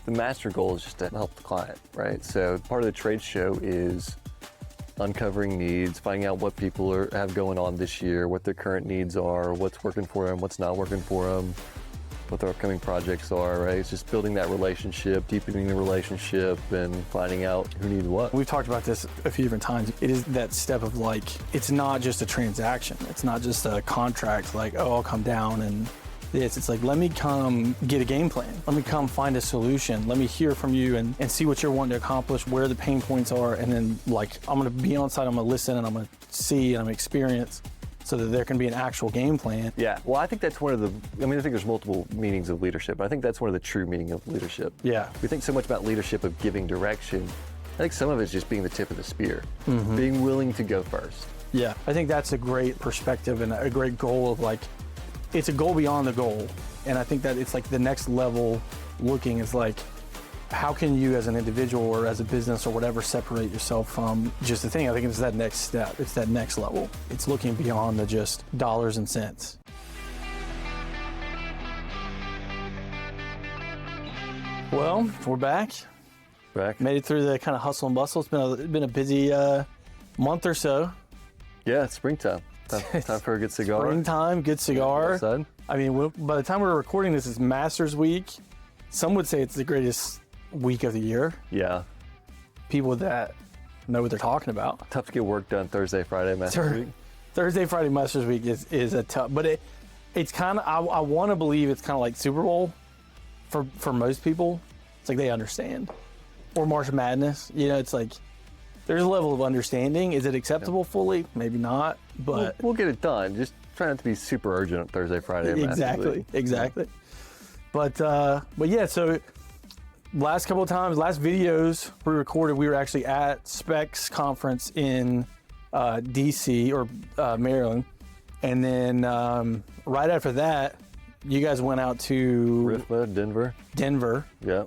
the master goal is just to help the client, right? So part of the trade show is uncovering needs, finding out what people have going on this year, what their current needs are, what's working for them, what's not working for them, what their upcoming projects are, right? It's just building that relationship, deepening the relationship, and finding out who needs what. We've talked about this a few different times. It is that step of like, it's not just a transaction. It's not just a contract like, oh, I'll come down and this. It's like, let me come get a game plan. Let me come find a solution. Let me hear from you and see what you're wanting to accomplish, where the pain points are. And then like, I'm gonna be on site, I'm gonna listen, and I'm gonna see, and I'm gonna experience, so that there can be an actual game plan. Yeah, well, I think that's one of the, I think there's multiple meanings of leadership, but I think that's one of the true meaning of leadership. Yeah. We think so much about leadership of giving direction. I think some of it's just being the tip of the spear, being willing to go first. Yeah, I think that's a great perspective and a great goal of like, it's a goal beyond the goal. And I think that it's like the next level looking is like, how can you as an individual or as a business or whatever separate yourself from just the thing? I think it's that next step. It's that next level. It's looking beyond the just dollars and cents. Well, we're back. Made it through the kind of hustle and bustle. It's been a busy month or so. Yeah, it's springtime. Time for a good cigar. Springtime, good cigar. Yeah, I mean, by the time we're recording this, it's Masters Week. Some would say it's the greatest week of the year. Yeah. People that know what they're talking about. Tough to get work done Thursday, Friday, Masters Week. Thursday, Friday, Masters Week is a tough, but it's kind of, I want to believe it's kind of like Super Bowl for most people. It's like they understand. Or March Madness, you know, it's like, there's a level of understanding. Is it acceptable fully? Maybe not, but we'll get it done. Just try not to be super urgent on Thursday, Friday. Exactly. But yeah, so last couple of times, last videos we recorded, we were actually at Specs conference in DC or Maryland. And then right after that, you guys went out to RIFMA, Denver. Yeah.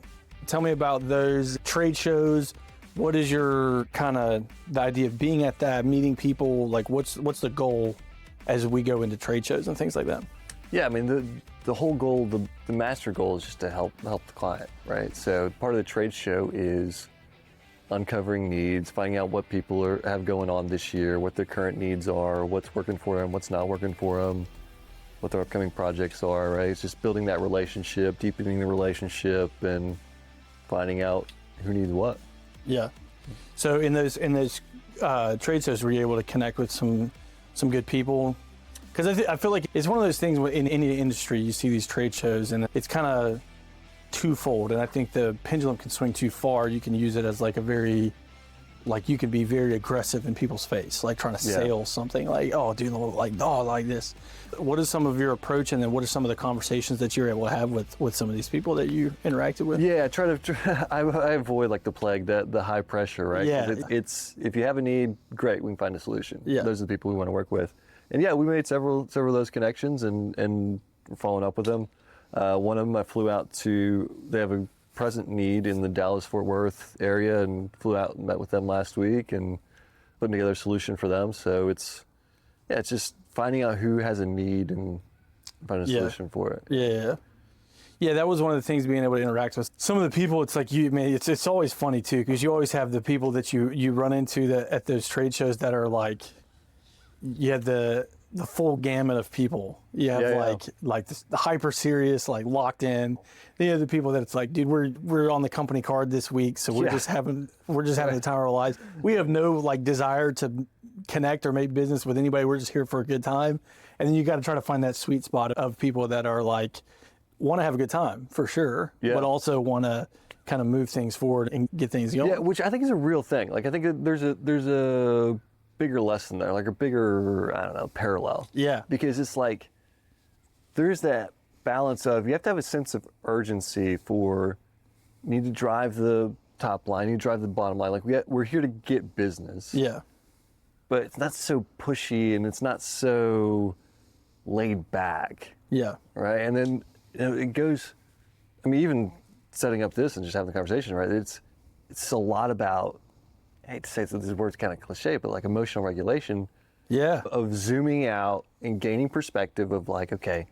Tell me about those trade shows. What is your kind of the idea of being at that, meeting people? Like what's the goal as we go into trade shows and things like that? Yeah, I mean, the whole goal, the master goal is just to help the client, right? So part of the trade show is uncovering needs, finding out what people have going on this year, what their current needs are, what's working for them, what's not working for them, what their upcoming projects are, right? It's just building that relationship, deepening the relationship, and finding out who needs what. Yeah. So in those trade shows, were you able to connect with some good people? Because I feel like it's one of those things in any industry, you see these trade shows and it's kind of twofold. And I think the pendulum can swing too far. You can use it as like you can be very aggressive in people's face, like trying to sell something like, oh, dude, like this. What is some of your approach, and then what are some of the conversations that you're able to have with some of these people that you interacted with? Yeah, I avoid like the plague, the high pressure, right? Yeah. It's if you have a need, great, we can find a solution. Yeah. Those are the people we want to work with. And yeah, we made several of those connections and we're following up with them. One of them I flew out to, they have a present need in the Dallas-Fort Worth area, and flew out and met with them last week and putting together a solution for them. So it's just finding out who has a need and finding a solution for it. Yeah, that was one of the things, being able to interact with some of the people. It's like it's always funny too, because you always have the people that you run into at those trade shows that are like, you have the full gamut of people. You have like the hyper serious, like locked in. Then you have the people that it's like, dude, we're on the company card this week, so we're just having the time of our lives. We have no like desire to connect or make business with anybody. We're just here for a good time. And then you got to try to find that sweet spot of people that are like, want to have a good time for sure, but also want to kind of move things forward and get things going. Yeah, which I think is a real thing. Like I think there's a bigger lesson there, like a bigger, I don't know, parallel. Yeah. Because it's like, there's that balance of, you have to have a sense of urgency for, you need to drive the top line, you need to drive the bottom line. Like we're here to get business. Yeah. But it's not so pushy and it's not so laid back. Yeah. Right. And then it goes, I mean, even setting up this and just having the conversation, right? It's a lot about, I hate to say this word's kind of cliche, but like emotional regulation. Yeah. Of zooming out and gaining perspective of like, okay,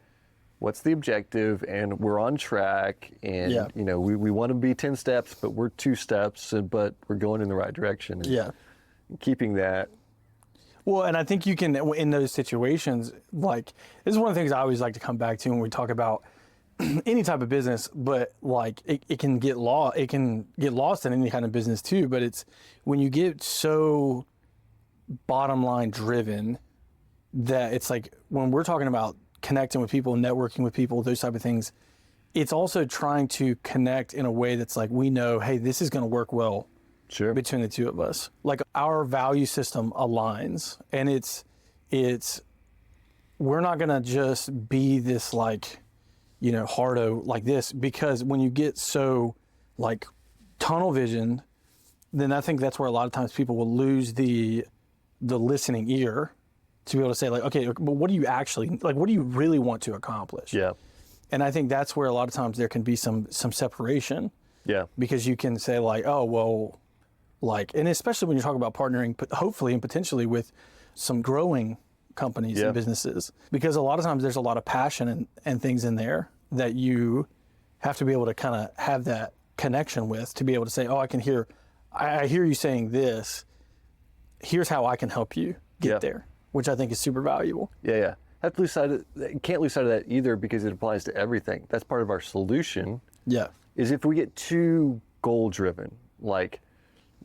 what's the objective, and we're on track, and Yeah. you know, we want to be 10 steps, but we're 2 steps, but we're going in the right direction. And Yeah. keeping that. Well, and I think you can, in those situations, like, this is one of the things I always like to come back to when we talk about any type of business, but like it can get lost. It can get lost in any kind of business too. But it's when you get so bottom line driven that it's like when we're talking about connecting with people, networking with people, those type of things, it's also trying to connect in a way that's like, we know, hey, this is going to work well. Sure. Between the two of us, like our value system aligns, and it's we're not gonna just be this like, you know, hardo like this, because when you get so like tunnel vision, then I think that's where a lot of times people will lose the listening ear to be able to say like, okay, but what do you actually like? What do you really want to accomplish? Yeah. And I think that's where a lot of times there can be some separation. Yeah. Because you can say like, oh well. Like, and especially when you're talking about partnering, hopefully and potentially with some growing companies and businesses, because a lot of times there's a lot of passion and things in there that you have to be able to kind of have that connection with, to be able to say, oh, I hear you saying this. Here's how I can help you get there, which I think is super valuable. Yeah, yeah. Have to lose sight of, can't lose sight of that either, because it applies to everything. That's part of our solution. Yeah. Is if we get too goal driven, like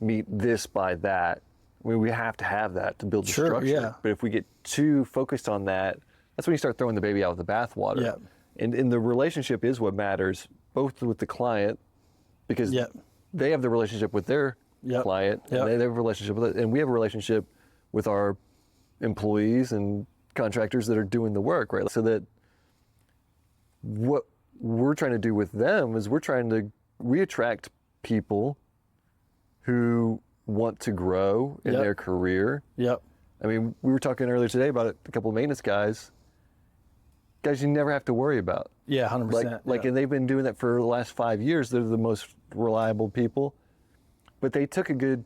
meet this by that, I mean, we have to have that to build the structure. Yeah. But if we get too focused on that, that's when you start throwing the baby out with the bathwater. Yeah. And the relationship is what matters, both with the client, because they have the relationship with their client, and they have a relationship with it, and we have a relationship with our employees and contractors that are doing the work, right? So that what we're trying to do with them is we attract people who want to grow in their career. Yep. I mean, we were talking earlier today about a couple of maintenance guys you never have to worry about. Yeah, 100%. And they've been doing that for the last 5 years. They're the most reliable people. But they took a good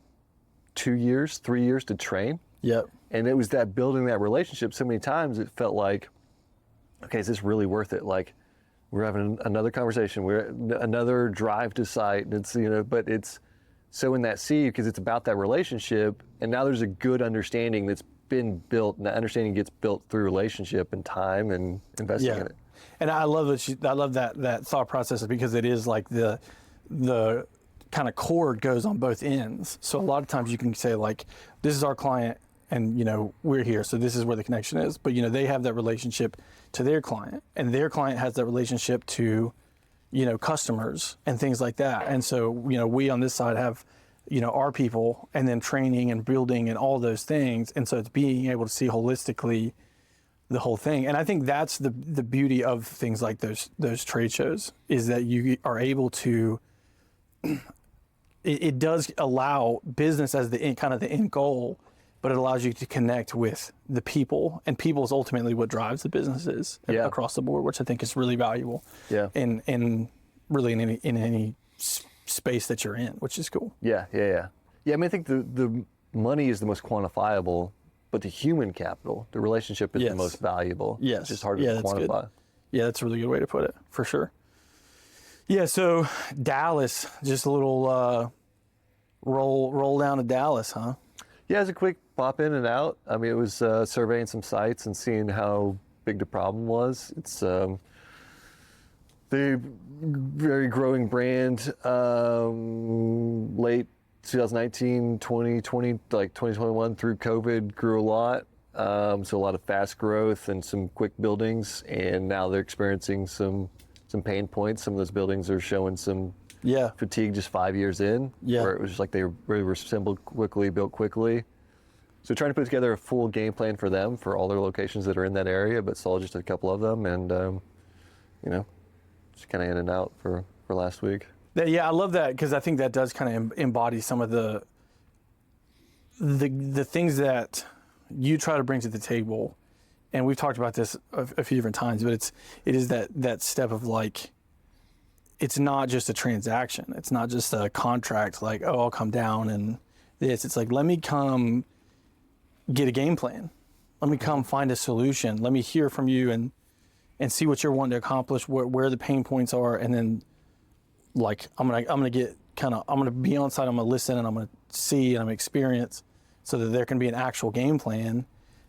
2 years, 3 years to train. Yep. And it was that building that relationship so many times it felt like, okay, is this really worth it? Like, we're having another conversation, we're another drive to site, and it's, you know, but it's so in that seed because it's about that relationship, and now there's a good understanding that's been built, and that understanding gets built through relationship and time and investing in it. And I love that thought process, because it is like the kind of cord goes on both ends. So a lot of times you can say like, this is our client, and you know, we're here, so this is where the connection is. But you know, they have that relationship to their client, and their client has that relationship to, you know, customers and things like that. And so, you know, we on this side have, you know, our people, and then training and building and all those things. And so it's being able to see holistically the whole thing. And I think that's the beauty of things like those trade shows, is that you are able to, it does allow business as the end goal, but it allows you to connect with the people, and people is ultimately what drives the businesses across the board, which I think is really valuable. Yeah. In really in any space that you're in, which is cool. Yeah. I mean, I think the money is the most quantifiable, but the human capital, the relationship, is the most valuable. Yes. It's just hard to quantify. Good. Yeah, that's a really good way to put it, for sure. Yeah. So Dallas, just a little roll down to Dallas, huh? Yeah, it's a quick pop in and out. I mean, it was surveying some sites and seeing how big the problem was. It's the very growing brand. Late 2019, 2020, like 2021 through COVID, grew a lot. So a lot of fast growth and some quick buildings, and now they're experiencing some pain points. Some of those buildings are showing some fatigue just 5 years in, where it was just like they were assembled quickly, built quickly. So trying to put together a full game plan for them, for all their locations that are in that area, but saw just a couple of them, and you know, just kind of in and out for last week. Yeah, I love that, because I think that does kind of embody some of the things that you try to bring to the table. And we've talked about this a few different times, but it is that step of like, it's not just a transaction. It's not just a contract like, oh, I'll come down and this. It's like, let me come get a game plan. Let me come find a solution. Let me hear from you, and and see what you're wanting to accomplish, where the pain points are, and then like I'm gonna be on site, I'm gonna listen, and I'm gonna see, and I'm gonna experience, so that there can be an actual game plan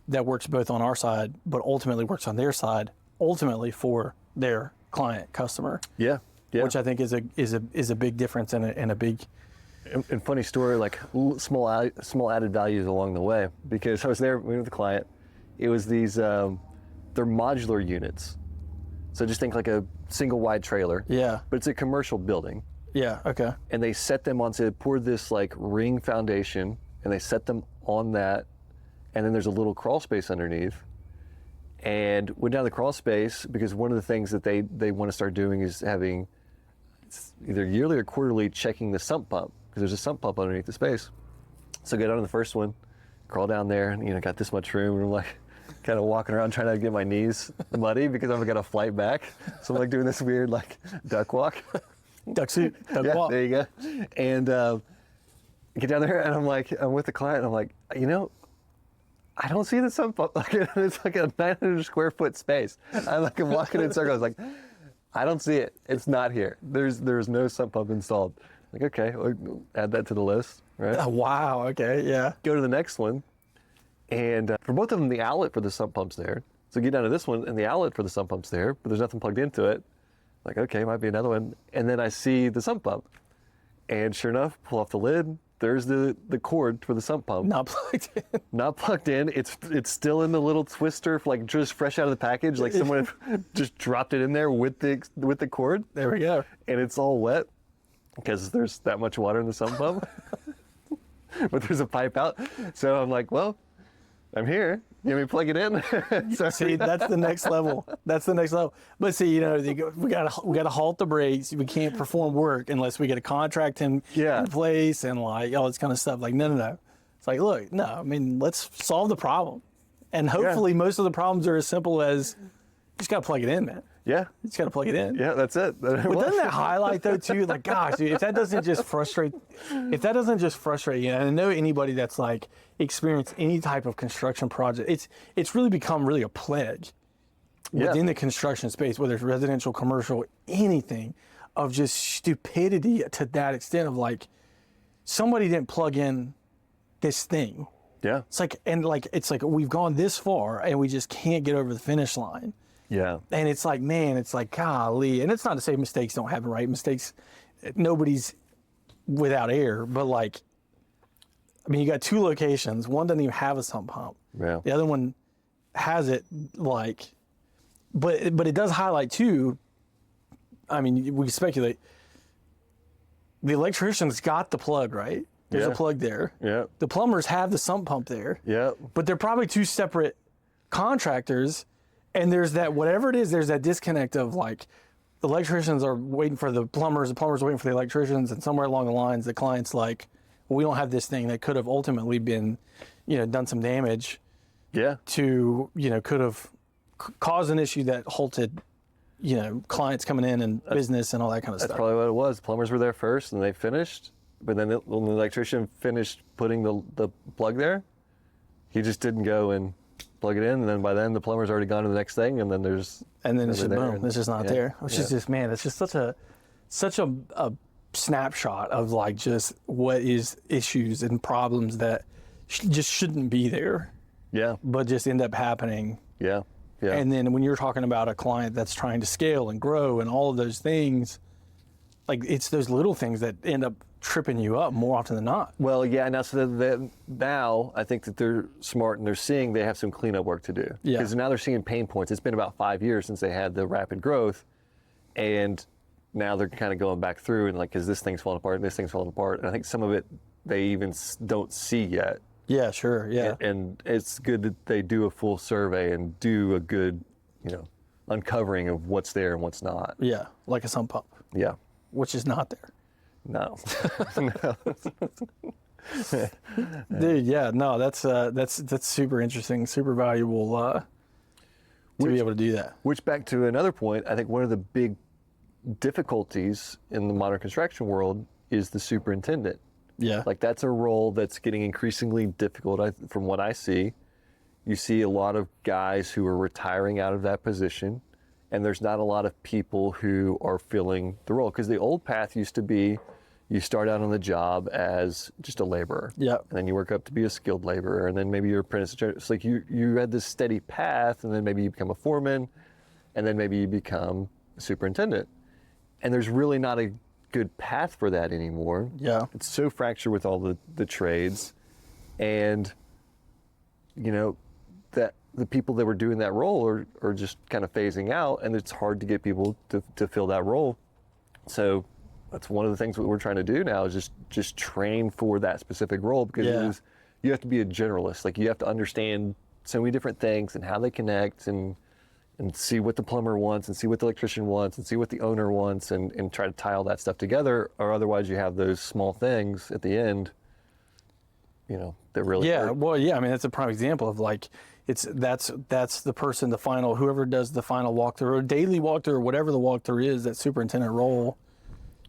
that works both on our side, but ultimately works on their side, ultimately for their client customer. Yeah. Which I think is a big difference and a big. And funny story, like small added values along the way, because I was there with the client. It was these, they're modular units. So just think like a single wide trailer. Yeah. But it's a commercial building. Yeah, okay. And they set them onto, poured this like ring foundation, and they set them on that. And then there's a little crawl space underneath. And went down the crawl space because one of the things that they want to start doing is having either yearly or quarterly checking the sump pump, because there's a sump pump underneath the space. So get on the first one, crawl down there, and got this much room, and I'm like kind of walking around trying to get my knees muddy because I've got a flight back. So I'm like doing this weird like duck walk. Duck suit, duck Yeah, walk. there you go. And get down there, and I'm with the client, and I'm like, I don't see the sump pump. Like, it's like a 900 square foot space. I'm walking in circles, like, I don't see it. It's not here. There's no sump pump installed. Like, okay, we'll add that to the list, right? Oh, wow, okay, yeah. Go to the next one, and for both of them, the outlet for the sump pump's there. So get down to this one, and the outlet for the sump pump's there, but there's nothing plugged into it. Like, okay, might be another one. And then I see the sump pump, and sure enough, pull off the lid. There's the cord for the sump pump. Not plugged in. Not plugged in. It's still in the little twister, like just fresh out of the package. Like someone just dropped it in there with the cord. There we go. And it's all wet because there's that much water in the sump pump. But there's a pipe out. So I'm like, well, I'm here. You want me to plug it in? So, See, that's the next level. That's the next level. But see, we gotta halt the brakes. We can't perform work unless we get a contract in place and like all this kind of stuff. Like, no. It's like, look, no. I mean, let's solve the problem, and hopefully, most of the problems are as simple as you just gotta plug it in, man. Yeah. You just gotta plug it in. Yeah, that's it. But doesn't that highlight though too? Like, gosh, dude, if that doesn't just frustrate you, and I know anybody that's like experienced any type of construction project, it's really become really a plague within the construction space, whether it's residential, commercial, anything, of just stupidity to that extent of like somebody didn't plug in this thing. Yeah. It's like we've gone this far and we just can't get over the finish line. Yeah. And it's like, man, it's like, golly. And it's not to say mistakes don't happen, right? Mistakes, nobody's without error. But like, I mean, you got two locations. One doesn't even have a sump pump. Yeah. The other one has it, like, but it does highlight too. I mean, we speculate. The electrician's got the plug, right? There's a plug there. Yeah. The plumbers have the sump pump there. Yeah. But they're probably two separate contractors. And there's that, whatever it is, there's that disconnect of like, the electricians are waiting for the plumbers are waiting for the electricians, and somewhere along the lines, the client's like, well, we don't have this thing that could have ultimately been, done some damage. Yeah. To, could have caused an issue that halted, clients coming in and business and all that kind of That's stuff. probably what it was. Plumbers were there first, and they finished. But then when the electrician finished putting the plug there, he just didn't go and plug it in, and then by then the plumber's already gone to the next thing, and then it's just boom, it's just not there. Which is just, man, it's just such a snapshot of like just what is issues and problems that just shouldn't be there. Yeah. But just end up happening. Yeah. Yeah. And then when you're talking about a client that's trying to scale and grow and all of those things, like it's those little things that end up tripping you up more often than not. Well, yeah. Now I think that they're smart and they're seeing they have some cleanup work to do. Yeah. Because now they're seeing pain points. It's been about 5 years since they had the rapid growth, and now they're kind of going back through and like, is this thing's falling apart? This thing's falling apart. And I think some of it they even don't see yet. Yeah, sure. Yeah. And it's good that they do a full survey and do a good, uncovering of what's there and what's not. Yeah, like a sump pump. Yeah. Which is not there. No. Dude, yeah, no, that's super interesting, super valuable to be able to do that. Which, back to another point, I think one of the big difficulties in the modern construction world is the superintendent. Yeah. Like that's a role that's getting increasingly difficult. From what I see, you see a lot of guys who are retiring out of that position, and there's not a lot of people who are filling the role. Because the old path used to be, you start out on the job as just a laborer. Yep. And then you work up to be a skilled laborer, and then maybe you're apprentice. It's like you had this steady path, and then maybe you become a foreman, and then maybe you become a superintendent. And there's really not a good path for that anymore. Yeah. It's so fractured with all the trades. And, you know, that the people that were doing that role are just kind of phasing out, and it's hard to get people to fill that role. So that's one of the things that we're trying to do now is just train for that specific role, because you have to be a generalist. Like, you have to understand so many different things and how they connect, and see what the plumber wants, and see what the electrician wants, and see what the owner wants, and try to tie all that stuff together, or otherwise you have those small things at the end, you know, that really hurt. Well, I mean, that's a prime example of like, that's the person, the final, whoever does the final walkthrough or daily walkthrough or whatever the walkthrough is, that superintendent role,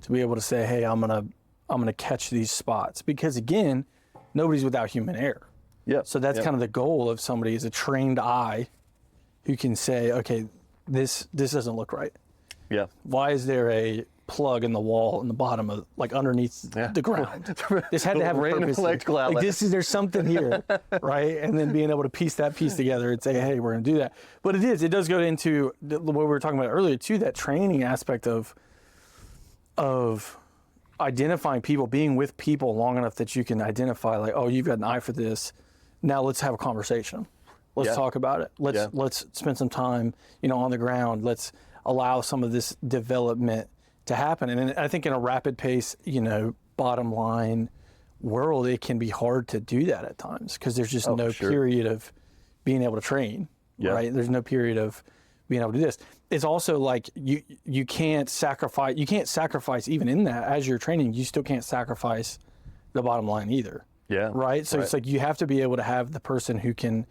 to be able to say, hey, I'm gonna catch these spots, because again, nobody's without human error. Yeah. So that's kind of the goal of somebody, is a trained eye who can say, okay, this doesn't look right. Yeah. Why is there a plug in the wall in the bottom of, like, underneath the ground? This had to have a purpose. Like, there's something here, right? And then being able to piece that piece together and say, hey, we're going to do that. But it does go into what we were talking about earlier too, that training aspect of identifying people, being with people long enough that you can identify, like, oh, you've got an eye for this. Now let's have a conversation. Let's talk about it. Let's spend some time, you know, on the ground. Let's allow some of this development to happen. And I think in a rapid pace, you know, bottom line world, it can be hard to do that at times, because there's just no period of being able to train, right? There's no period of being able to do this. It's also like you can't sacrifice even in that, as you're training, you still can't sacrifice the bottom line either. Yeah. Right? So it's like you have to be able to have the person who can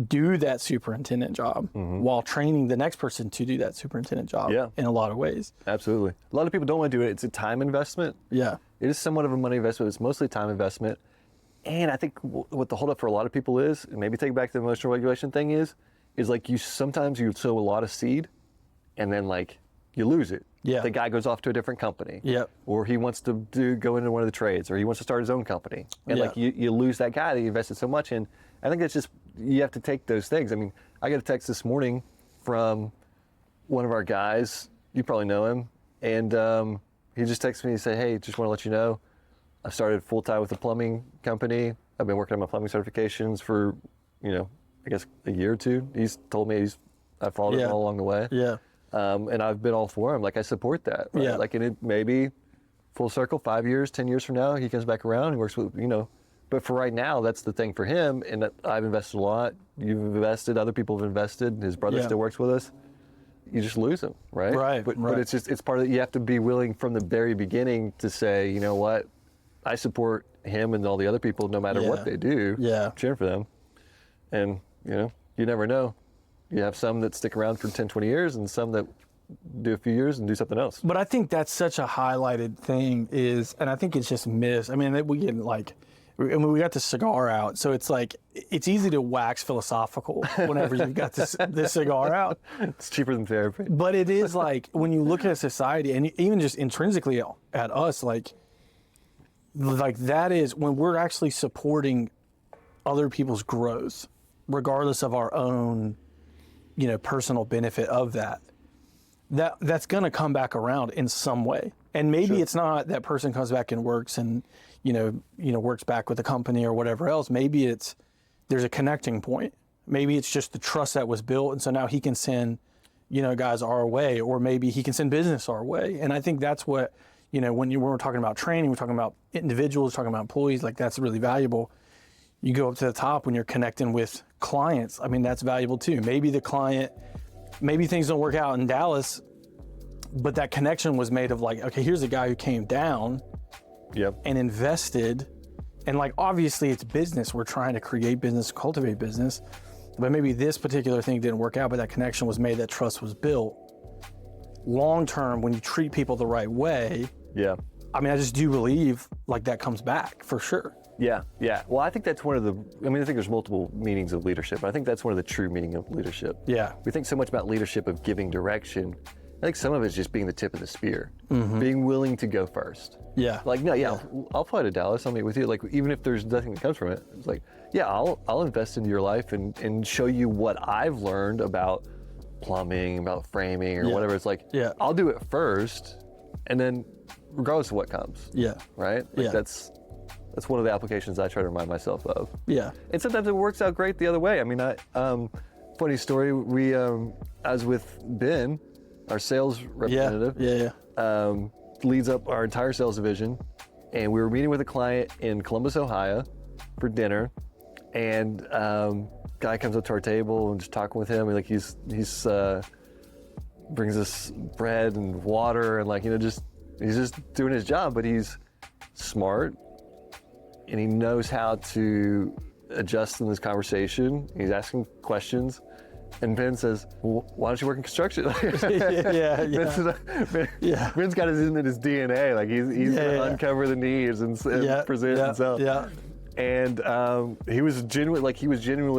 do that superintendent job while training the next person to do that superintendent job in a lot of ways. Absolutely. A lot of people don't want to do it. It's a time investment. Yeah. It is somewhat of a money investment. It's mostly time investment. And I think what the holdup for a lot of people is, and maybe take back the emotional regulation thing is like sometimes you sow a lot of seed and then like you lose it. Yeah. The guy goes off to a different company. Yep. Or he wants to go into one of the trades, or he wants to start his own company. And like you lose that guy that you invested so much in. I think it's just, you have to take those things. I mean, I got a text this morning from one of our guys, you probably know him, and he just texted me and said, hey, just want to let you know, I started full-time with a plumbing company. I've been working on my plumbing certifications for, you know, I guess a year or two. He's told me I followed him all along the way. Yeah. And I've been all for him. Like, I support that. Right? Yeah. Like, and it maybe full circle, 5 years, 10 years from now, he comes back around, he works with, you know, but for right now, that's the thing for him. And I've invested a lot. You've invested, other people have invested. His brother still works with us. You just lose him, right? Right. But it's part of it. You have to be willing from the very beginning to say, you know what, I support him and all the other people, no matter what they do. Yeah. Cheer for them. And, you know, you never know. You have some that stick around for 10, 20 years and some that do a few years and do something else. But I think that's such a highlighted thing and I think it's just missed. I mean, we get like, we got the cigar out, so it's like, it's easy to wax philosophical whenever you've got this cigar out. It's cheaper than therapy. But it is like, when you look at society, and even just intrinsically at us, like that is when we're actually supporting other people's growth, regardless of our own, you know, personal benefit of that's going to come back around in some way. And maybe it's not that person comes back and works and, you know, works back with the company or whatever else. Maybe there's a connecting point. Maybe it's just the trust that was built. And so now he can send, you know, guys our way, or maybe he can send business our way. And I think that's what, you know, when we're talking about training, we're talking about individuals, talking about employees, like that's really valuable. You go up to the top when you're connecting with clients. I mean, that's valuable too. Maybe the client, maybe things don't work out in Dallas, but that connection was made of like, okay, here's a guy who came down and invested. And like, obviously it's business. We're trying to create business, cultivate business, but maybe this particular thing didn't work out, but that connection was made, that trust was built. Long-term, when you treat people the right way, I mean, I just do believe like that comes back for sure. Yeah, yeah. Well, I think that's one of the, I mean, I think there's multiple meanings of leadership, but I think that's one of the true meaning of leadership. Yeah. We think so much about leadership of giving direction. I think some of it's just being the tip of the spear, being willing to go first. Yeah. Like, no, yeah, I'll fly to Dallas, I'll meet with you. Like, even if there's nothing that comes from it, it's like, yeah, I'll invest into your life and show you what I've learned about plumbing, about framing, or whatever. It's like, I'll do it first, and then regardless of what comes. Yeah. Right? Like that's one of the applications I try to remind myself of. Yeah. And sometimes it works out great the other way. I mean, funny story, I was with Ben, our sales representative. Leads up our entire sales division, and we were meeting with a client in Columbus, Ohio for dinner, and guy comes up to our table and just talking with him, and like he's brings us bread and water, and like, you know, he's just doing his job, but he's smart and he knows how to adjust in this conversation. He's asking questions. And Ben says, well, why don't you work in construction? Ben's got it in his DNA. Like he's gonna uncover the needs and present himself. Yeah. And he was genuinely,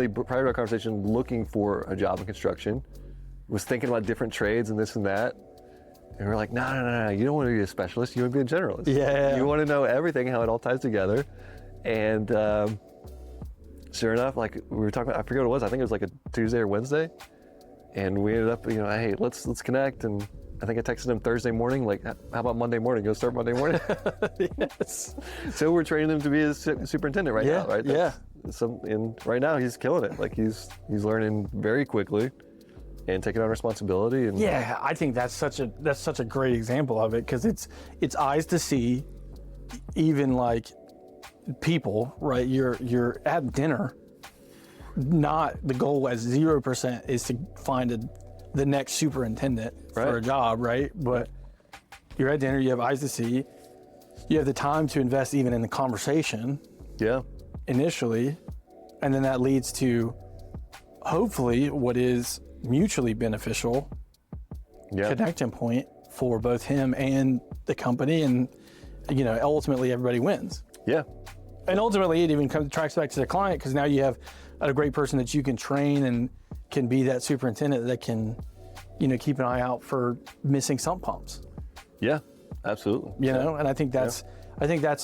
prior to our conversation, looking for a job in construction, was thinking about different trades and this and that. And we're like, no, you don't want to be a specialist, you want to be a generalist. Yeah. You want to know everything, how it all ties together. And sure enough, like we were talking about, I forget what it was, I think it was like a Tuesday or Wednesday. And we ended up, you know, hey, let's connect. And I think I texted him Thursday morning, like, how about Monday morning? Go start Monday morning. Yes. So we're training him to be a superintendent right now, right? Right now he's killing it. Like he's learning very quickly and taking on responsibility. And yeah, I think that's such a great example of it, because it's eyes to see, even like people, right? You're at dinner. Not the goal as 0% is to find the next superintendent for a job, right? But you're at dinner, you have eyes to see, you have the time to invest even in the conversation. Yeah. Initially, and then that leads to hopefully what is mutually beneficial connection point for both him and the company, and you know, ultimately everybody wins. Yeah. And ultimately it even tracks back to the client, because now you have a great person that you can train and can be that superintendent that can, you know, keep an eye out for missing sump pumps. Yeah, absolutely. You know, and I think that's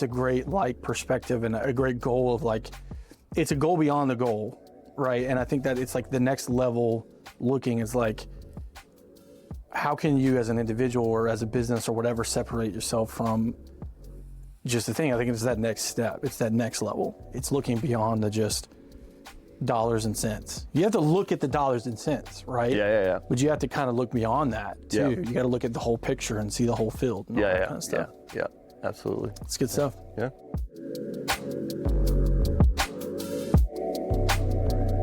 a great like perspective and a great goal of like, it's a goal beyond the goal, right? And I think that it's like the next level looking is like, how can you as an individual or as a business or whatever separate yourself from just the thing? I think it's that next step. It's that next level. It's looking beyond the just dollars and cents. You have to look at the dollars and cents, right? Yeah. But you have to kind of look beyond that too. You got to look at the whole picture and see the whole field and all that kind of stuff. Yeah, absolutely. It's good stuff. Yeah.